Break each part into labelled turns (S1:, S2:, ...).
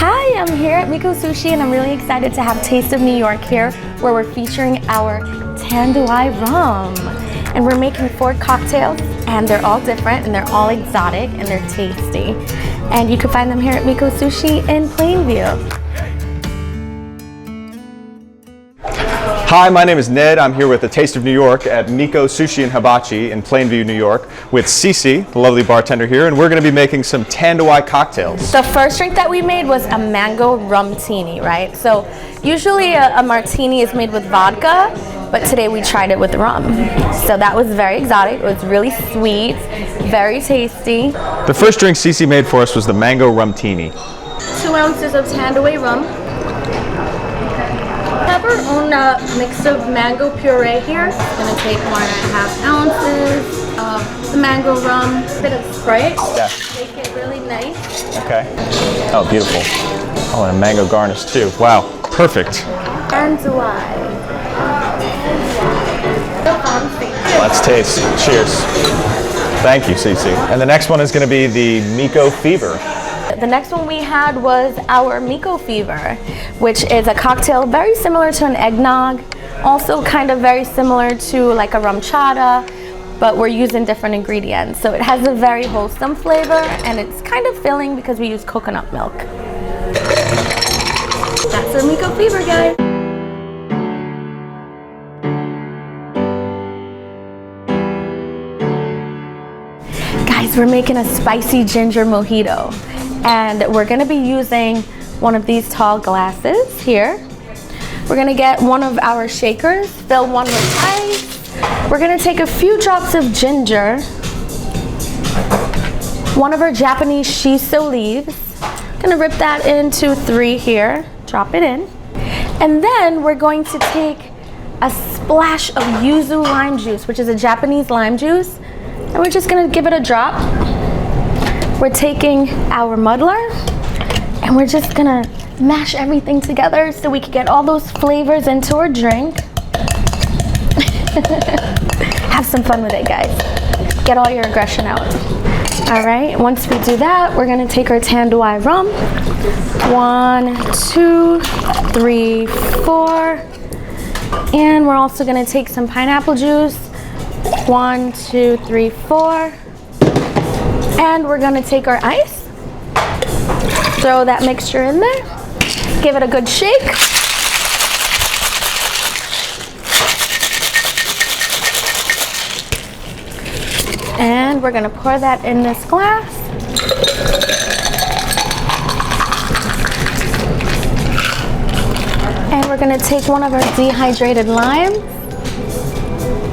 S1: Hi, I'm here at Miko Sushi and I'm really excited to have Taste of New York here where we're featuring our Tanduay Rum. And we're making 4 cocktails and they're all different and they're all exotic and they're tasty. And you can find them here at Miko Sushi in Plainview.
S2: Hi, my name is Ned. I'm here with the Taste of New York at Miko Sushi and Hibachi in Plainview, New York with Cece, the lovely bartender here, and we're going to be making some Tanduay cocktails.
S1: The first drink that we made was a mango rumtini, right? So usually a martini is made with vodka, but today we tried it with rum. So that was very exotic. It was really sweet, very tasty.
S2: The first drink Cece made for us was the mango rumtini.
S1: 2 ounces of Tanduay rum. We have our own mix of mango puree here. It's going to take 1.5 ounces of the mango rum, a bit of Sprite.
S2: Yeah.
S1: Make it really nice.
S2: Okay. Oh, beautiful. Oh, and a mango garnish too. Wow, perfect.
S1: Tanduay.
S2: Let's taste. Cheers. Thank you, Cece. And the next one is going to be the Miko Fever.
S1: The next one we had was our Miko Fever, which is a cocktail very similar to an eggnog, also kind of very similar to like a rum chata, but we're using different ingredients. So it has a very wholesome flavor and it's kind of filling because we use coconut milk. That's our Miko Fever, guys. Guys, we're making a spicy ginger mojito. And we're gonna be using one of these tall glasses here. We're gonna get one of our shakers, fill one with ice. We're gonna take a few drops of ginger, one of our Japanese shiso leaves. Gonna rip that into 3 here, drop it in. And then we're going to take a splash of yuzu lime juice, which is a Japanese lime juice. And we're just gonna give it a drop. We're taking our muddler and we're just gonna mash everything together so we can get all those flavors into our drink. Have some fun with it, guys. Get all your aggression out. All right, once we do that, we're gonna take our Tanduay rum. 1, 2, 3, 4. And we're also gonna take some pineapple juice. 1, 2, 3, 4. And we're gonna take our ice, throw that mixture in there, give it a good shake. And we're gonna pour that in this glass. And we're gonna take one of our dehydrated limes,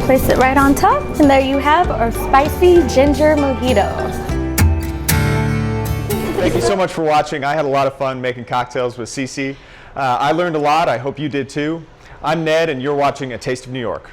S1: place it right on top, and there you have our spicy ginger mojito.
S2: Thank you so much for watching. I had a lot of fun making cocktails with Cece. I learned a lot. I hope you did too. I'm Ned and you're watching A Taste of New York.